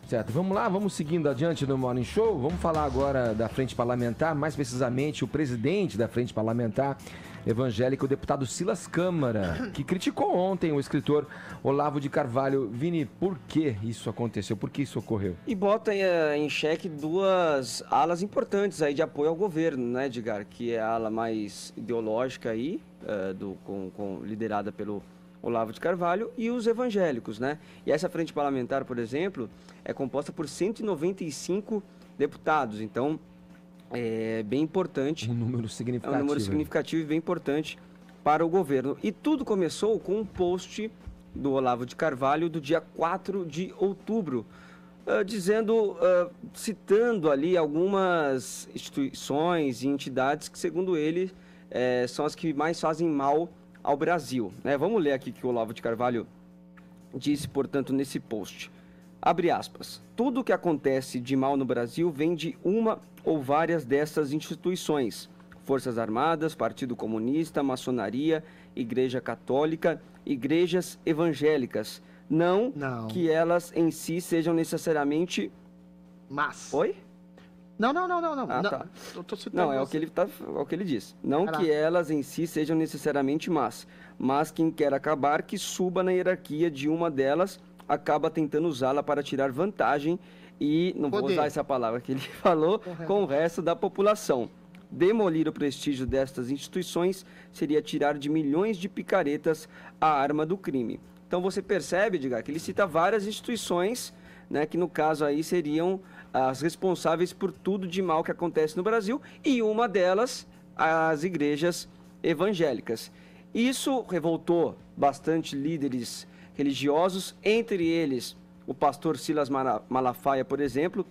Certo, vamos lá, vamos seguindo adiante no Morning Show. Vamos falar agora da Frente Parlamentar, mais precisamente o presidente da Frente Parlamentar evangélica, o deputado Silas Câmara, que criticou ontem o escritor Olavo de Carvalho. Vini, por que isso aconteceu? Por que isso ocorreu? E bota em xeque duas alas importantes aí de apoio ao governo, né, Edgar? Que é a ala mais ideológica aí, liderada pelo Olavo de Carvalho, e os evangélicos, né? E essa frente parlamentar, por exemplo, é composta por 195 deputados, então é bem importante. Um número significativo. É um número significativo e bem importante para o governo. E tudo começou com um post do Olavo de Carvalho do dia 4 de outubro, citando ali algumas instituições e entidades que, segundo ele, são as que mais fazem mal ao Brasil, né? Vamos ler aqui que o Olavo de Carvalho disse, portanto, nesse post. Abre aspas. Tudo o que acontece de mal no Brasil vem de uma ou várias dessas instituições. Forças Armadas, Partido Comunista, Maçonaria, Igreja Católica, igrejas evangélicas. Não que elas em si sejam necessariamente... Mas... Oi? Não. Ah, tá. Eu tô citando é o que ele diz. Não que elas em si sejam necessariamente más, mas quem quer acabar que suba na hierarquia de uma delas acaba tentando usá-la para tirar vantagem e, não vou usar essa palavra que ele falou, com o resto da população. Demolir o prestígio destas instituições seria tirar de milhões de picaretas a arma do crime. Então você percebe, Edgar, que ele cita várias instituições, né, que no caso aí seriam as responsáveis por tudo de mal que acontece no Brasil, e uma delas, as igrejas evangélicas. Isso revoltou bastante líderes religiosos, entre eles o pastor Silas Malafaia, por exemplo,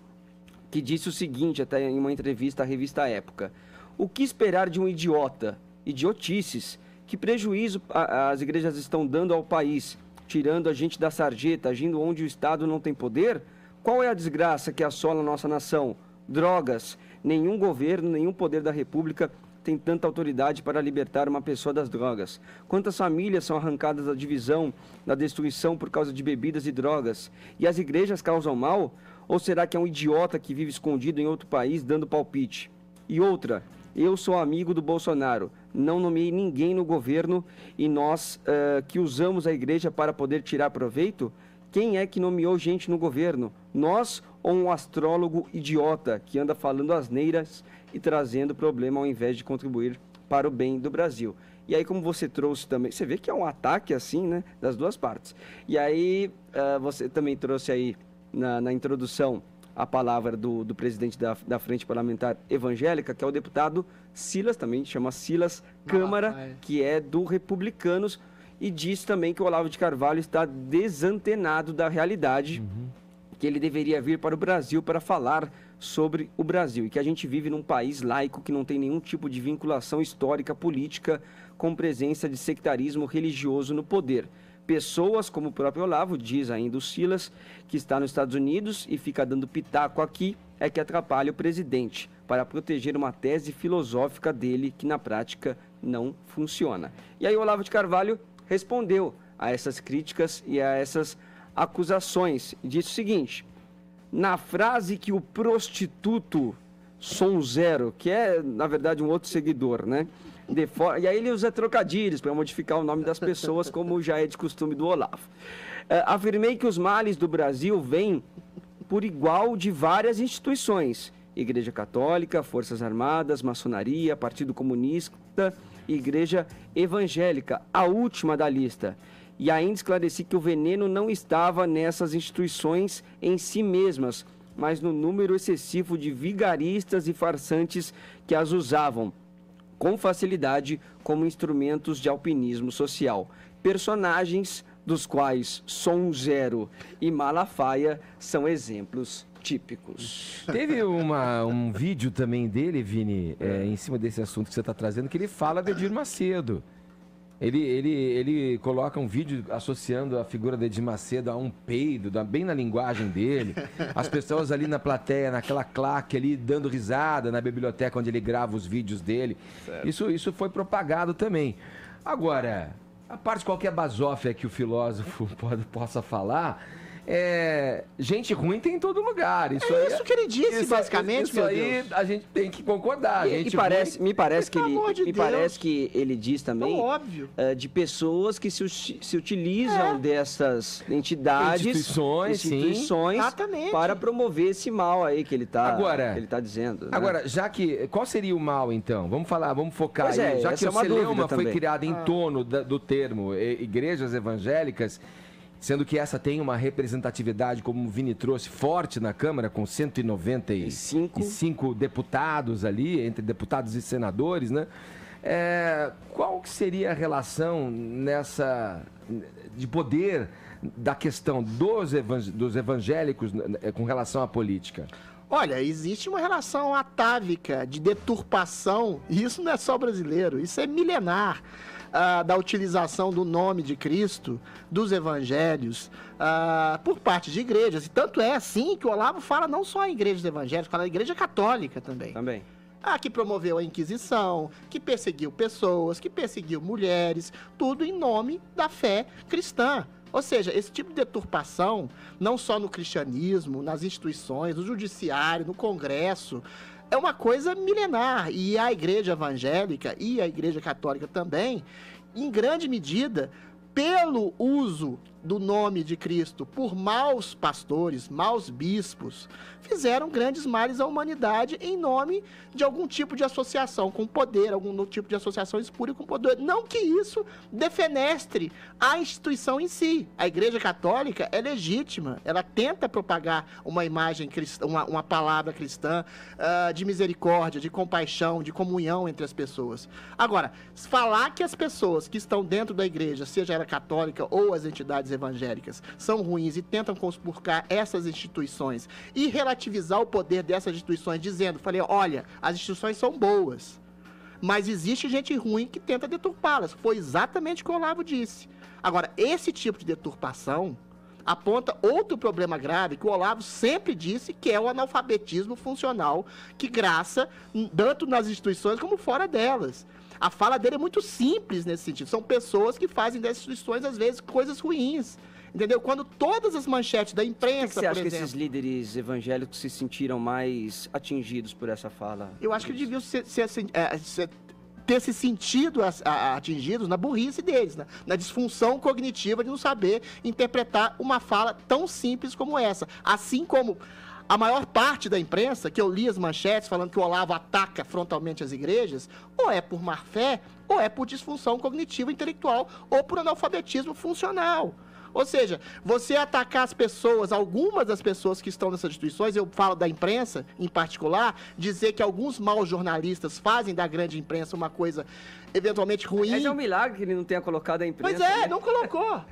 que disse o seguinte, até em uma entrevista à revista Época: o que esperar de um idiota? Idiotices. Que prejuízo as igrejas estão dando ao país, tirando a gente da sarjeta, agindo onde o Estado não tem poder? Qual é a desgraça que assola a nossa nação? Drogas. Nenhum governo, nenhum poder da República tem tanta autoridade para libertar uma pessoa das drogas. Quantas famílias são arrancadas da divisão, da destruição por causa de bebidas e drogas? E as igrejas causam mal? Ou será que é um idiota que vive escondido em outro país dando palpite? E outra, eu sou amigo do Bolsonaro, não nomeei ninguém no governo e nós que usamos a igreja para poder tirar proveito? Quem é que nomeou gente no governo? Nós ou um astrólogo idiota que anda falando asneiras e trazendo problema ao invés de contribuir para o bem do Brasil? E aí, como você trouxe também, você vê que é um ataque assim, né, das duas partes. E aí, você também trouxe aí na introdução a palavra do presidente da Frente Parlamentar Evangélica, que é o deputado Silas, também chama Silas Câmara, que é do Republicanos, e diz também que o Olavo de Carvalho está desantenado da realidade, que ele deveria vir para o Brasil para falar sobre o Brasil, e que a gente vive num país laico que não tem nenhum tipo de vinculação histórica, política, com presença de sectarismo religioso no poder. Pessoas como o próprio Olavo, diz ainda o Silas, que está nos Estados Unidos e fica dando pitaco aqui, é que atrapalha o presidente para proteger uma tese filosófica dele que na prática não funciona. E aí o Olavo de Carvalho respondeu a essas críticas e a essas acusações. Disse o seguinte: na frase que o prostituto Som Zero, que é na verdade um outro seguidor, né? E aí ele usa trocadilhos para modificar o nome das pessoas, como já é de costume do Olavo. Afirmei que os males do Brasil vêm por igual de várias instituições: Igreja Católica, Forças Armadas, Maçonaria, Partido Comunista e Igreja Evangélica, a última da lista. E ainda esclareci que o veneno não estava nessas instituições em si mesmas, mas no número excessivo de vigaristas e farsantes que as usavam com facilidade como instrumentos de alpinismo social. Personagens dos quais Som Zero e Malafaia são exemplos típicos. Teve um vídeo também dele, Vini, em cima desse assunto que você está trazendo, que ele fala de Edir Macedo. Ele coloca um vídeo associando a figura de Edir Macedo a um peido, bem na linguagem dele. As pessoas ali na plateia, naquela claque ali, dando risada na biblioteca onde ele grava os vídeos dele. Isso foi propagado também. Agora, a parte qualquer basófia que o filósofo possa falar, gente ruim tem em todo lugar. Isso aí, isso que ele disse, basicamente, isso meu aí Deus. a gente tem que concordar. Me parece Pelo amor de Deus. que ele diz também óbvio. de pessoas que se utilizam dessas entidades, instituições Exatamente. para promover esse mal aí que ele tá dizendo. Né? Agora, já que... Qual seria o mal, então? Vamos focar Pois aí. Já que essa é o uma dúvida celeuma foi também. criado em torno do termo igrejas evangélicas, sendo que essa tem uma representatividade, como o Vini trouxe, forte na Câmara, com 195 deputados ali, entre deputados e senadores, né? Qual que seria a relação de poder da questão dos evangélicos com relação à política? Olha, existe uma relação atávica de deturpação, e isso não é só brasileiro, isso é milenar, da utilização do nome de Cristo, dos evangelhos, por parte de igrejas. E tanto é assim que o Olavo fala não só em igrejas evangélicas, fala em igreja católica também. Que promoveu a Inquisição, que perseguiu pessoas, que perseguiu mulheres, tudo em nome da fé cristã. Ou seja, esse tipo de deturpação, não só no cristianismo, nas instituições, no judiciário, no Congresso, é uma coisa milenar. E a igreja evangélica e a igreja católica também, em grande medida, pelo uso do nome de Cristo por maus pastores, maus bispos, fizeram grandes males à humanidade em nome de algum tipo de associação com poder, algum tipo de associação espúria com poder. Não que isso defenestre a instituição em si. A Igreja Católica é legítima, ela tenta propagar uma imagem cristã, uma palavra cristã de misericórdia, de compaixão, de comunhão entre as pessoas. Agora, falar que as pessoas que estão dentro da igreja, seja ela católica ou as entidades evangélicas, são ruins e tentam conspurcar essas instituições e relativizar o poder dessas instituições, dizendo, olha, as instituições são boas, mas existe gente ruim que tenta deturpá-las. Foi exatamente o que o Olavo disse. Agora, esse tipo de deturpação aponta outro problema grave que o Olavo sempre disse, que é o analfabetismo funcional, que graça tanto nas instituições como fora delas. A fala dele é muito simples nesse sentido. São pessoas que fazem das instituições, às vezes, coisas ruins. Entendeu? Quando todas as manchetes da imprensa, por exemplo... Você acha que esses líderes evangélicos se sentiram mais atingidos por essa fala? Eu acho que deviam ter se sentido atingidos na burrice deles, na disfunção cognitiva de não saber interpretar uma fala tão simples como essa. Assim como a maior parte da imprensa, que eu li as manchetes falando que o Olavo ataca frontalmente as igrejas, ou é por má fé, ou é por disfunção cognitiva intelectual, ou por analfabetismo funcional. Ou seja, você atacar as pessoas, algumas das pessoas que estão nessas instituições, eu falo da imprensa em particular, dizer que alguns maus jornalistas fazem da grande imprensa uma coisa eventualmente ruim. Mas é um milagre que ele não tenha colocado a imprensa. Pois é, né? não colocou.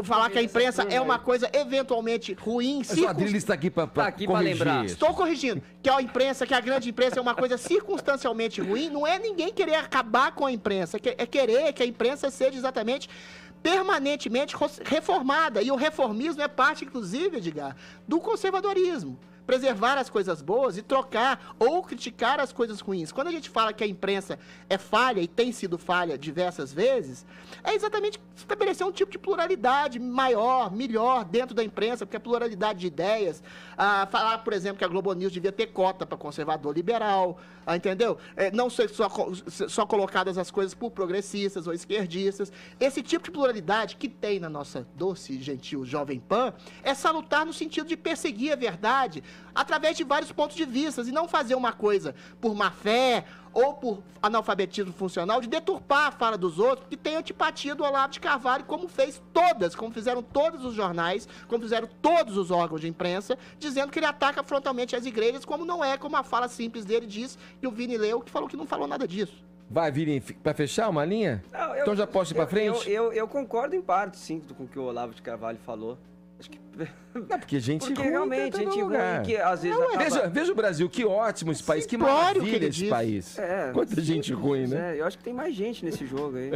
Falar que a imprensa é uma coisa eventualmente ruim. O Adrilho está aqui para lembrar. Estou corrigindo. Que a imprensa, que a grande imprensa é uma coisa circunstancialmente ruim, não é ninguém querer acabar com a imprensa, é querer que a imprensa seja exatamente permanentemente reformada. E o reformismo é parte, inclusive, Edgar, do conservadorismo. Preservar as coisas boas e trocar ou criticar as coisas ruins. Quando a gente fala que a imprensa é falha e tem sido falha diversas vezes, é exatamente estabelecer um tipo de pluralidade maior, melhor dentro da imprensa, porque a pluralidade de ideias, falar, por exemplo, que a Globo News devia ter cota para conservador liberal, entendeu? Não ser só colocadas as coisas por progressistas ou esquerdistas. Esse tipo de pluralidade que tem na nossa doce e gentil Jovem Pan é salutar no sentido de perseguir a verdade através de vários pontos de vista e não fazer uma coisa por má fé ou por analfabetismo funcional, de deturpar a fala dos outros, que tem antipatia do Olavo de Carvalho, como fizeram todos os jornais, como fizeram todos os órgãos de imprensa, dizendo que ele ataca frontalmente as igrejas, como não é, como a fala simples dele diz, e o Vini leu, que falou que não falou nada disso. Vai, Vini, para fechar uma linha? Não, então já posso ir para frente? Eu concordo em parte, sim, com o que o Olavo de Carvalho falou. Acho que... Não, porque gente ruim realmente, gente ruim que às vezes veja o Brasil, que ótimo esse país, que maravilha esse país. Quanta gente ruim, né? Eu acho que tem mais gente nesse jogo aí.